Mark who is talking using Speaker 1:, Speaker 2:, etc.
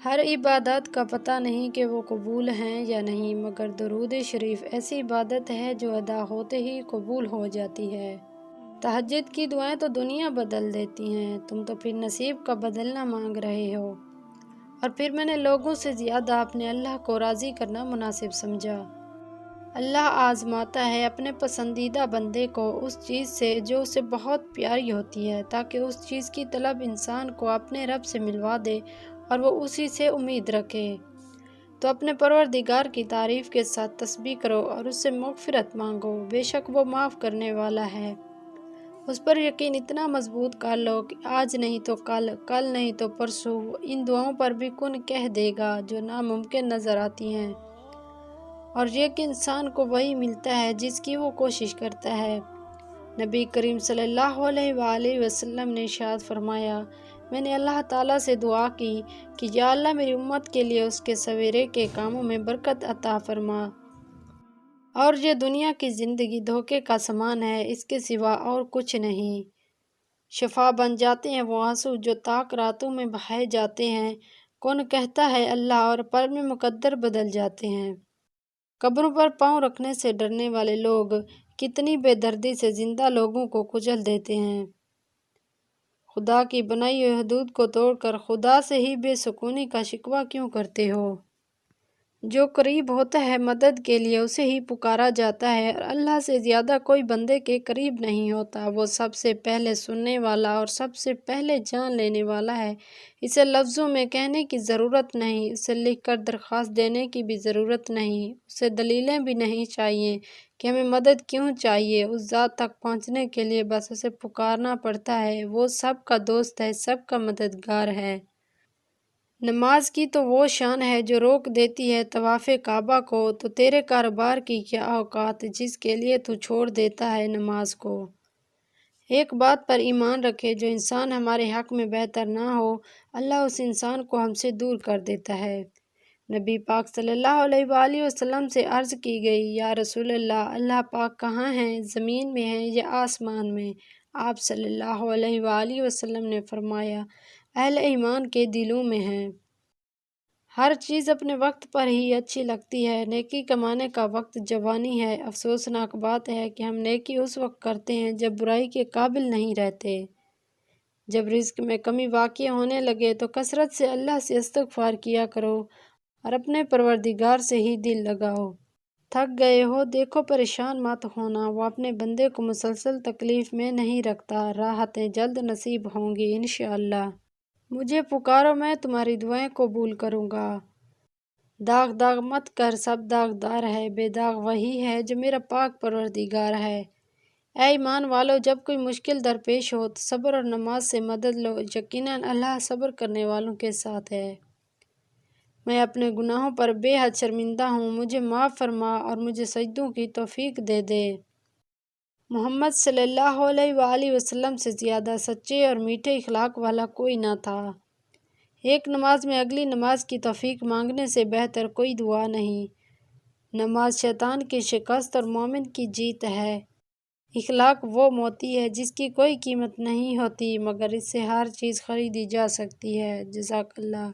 Speaker 1: ہر عبادت کا پتہ نہیں کہ وہ قبول ہیں یا نہیں، مگر درود شریف ایسی عبادت ہے جو ادا ہوتے ہی قبول ہو جاتی ہے۔ تہجد کی دعائیں تو دنیا بدل دیتی ہیں، تم تو پھر نصیب کا بدلنا مانگ رہے ہو۔ اور پھر میں نے لوگوں سے زیادہ اپنے اللہ کو راضی کرنا مناسب سمجھا۔ اللہ آزماتا ہے اپنے پسندیدہ بندے کو اس چیز سے جو اسے بہت پیاری ہوتی ہے، تاکہ اس چیز کی طلب انسان کو اپنے رب سے ملوا دے اور وہ اسی سے امید رکھے۔ تو اپنے پروردگار کی تعریف کے ساتھ تسبیح کرو اور اس سے مغفرت مانگو، بے شک وہ معاف کرنے والا ہے۔ اس پر یقین اتنا مضبوط کر لو کہ آج نہیں تو کل، کل نہیں تو پرسوں، ان دعاؤں پر بھی کن کہہ دے گا جو ناممکن نظر آتی ہیں، اور یہ کہ انسان کو وہی ملتا ہے جس کی وہ کوشش کرتا ہے۔ نبی کریم صلی اللہ علیہ وآلہ وسلم نے ارشاد فرمایا، میں نے اللہ تعالیٰ سے دعا کی کہ یا اللہ میری امت کے لیے اس کے سویرے کے کاموں میں برکت عطا فرما، اور یہ دنیا کی زندگی دھوکے کا سامان ہے، اس کے سوا اور کچھ نہیں۔ شفا بن جاتے ہیں وہ آنسو جو تاک راتوں میں بہائے جاتے ہیں، کون کہتا ہے اللہ، اور پل میں مقدر بدل جاتے ہیں۔ قبروں پر پاؤں رکھنے سے ڈرنے والے لوگ کتنی بے دردی سے زندہ لوگوں کو کچل دیتے ہیں۔ خدا کی بنائی ہوئی حدود کو توڑ کر خدا سے ہی بے سکونی کا شکوہ کیوں کرتے ہو؟ جو قریب ہوتا ہے مدد کے لیے اسے ہی پکارا جاتا ہے، اور اللہ سے زیادہ کوئی بندے کے قریب نہیں ہوتا۔ وہ سب سے پہلے سننے والا اور سب سے پہلے جان لینے والا ہے۔ اسے لفظوں میں کہنے کی ضرورت نہیں، اسے لکھ کر درخواست دینے کی بھی ضرورت نہیں، اسے دلیلیں بھی نہیں چاہیے کہ ہمیں مدد کیوں چاہیے۔ اس ذات تک پہنچنے کے لیے بس اسے پکارنا پڑتا ہے۔ وہ سب کا دوست ہے، سب کا مددگار ہے۔ نماز کی تو وہ شان ہے جو روک دیتی ہے طواف کعبہ کو، تو تیرے کاروبار کی کیا اوقات جس کے لیے تو چھوڑ دیتا ہے نماز کو۔ ایک بات پر ایمان رکھے، جو انسان ہمارے حق میں بہتر نہ ہو، اللہ اس انسان کو ہم سے دور کر دیتا ہے۔ نبی پاک صلی اللہ علیہ وآلہ وسلم سے عرض کی گئی، یا رسول اللہ، اللہ پاک کہاں ہیں، زمین میں ہیں یا آسمان میں؟ آپ صلی اللہ علیہ وآلہ وسلم نے فرمایا، اہل ایمان کے دلوں میں ہیں۔ ہر چیز اپنے وقت پر ہی اچھی لگتی ہے، نیکی کمانے کا وقت جوانی ہے۔ افسوسناک بات ہے کہ ہم نیکی اس وقت کرتے ہیں جب برائی کے قابل نہیں رہتے۔ جب رزق میں کمی واقع ہونے لگے تو کثرت سے اللہ سے استغفار کیا کرو اور اپنے پروردگار سے ہی دل لگاؤ۔ تھک گئے ہو دیکھو، پریشان مت ہونا، وہ اپنے بندے کو مسلسل تکلیف میں نہیں رکھتا، راحتیں جلد نصیب ہوں گی انشاءاللہ۔ مجھے پکارو، میں تمہاری دعائیں قبول کروں گا۔ داغ داغ مت کر، سب داغدار ہے، بے داغ وہی ہے جو میرا پاک پروردگار ہے۔ اے ایمان والو، جب کوئی مشکل درپیش ہو تو صبر اور نماز سے مدد لو، یقیناً اللہ صبر کرنے والوں کے ساتھ ہے۔ میں اپنے گناہوں پر بے حد شرمندہ ہوں، مجھے معاف فرما اور مجھے سجدوں کی توفیق دے دے۔ محمد صلی اللہ علیہ وآلہ وسلم سے زیادہ سچے اور میٹھے اخلاق والا کوئی نہ تھا۔ ایک نماز میں اگلی نماز کی توفیق مانگنے سے بہتر کوئی دعا نہیں۔ نماز شیطان کی شکست اور مومن کی جیت ہے۔ اخلاق وہ موتی ہے جس کی کوئی قیمت نہیں ہوتی، مگر اس سے ہر چیز خریدی جا سکتی ہے۔ جزاک اللہ۔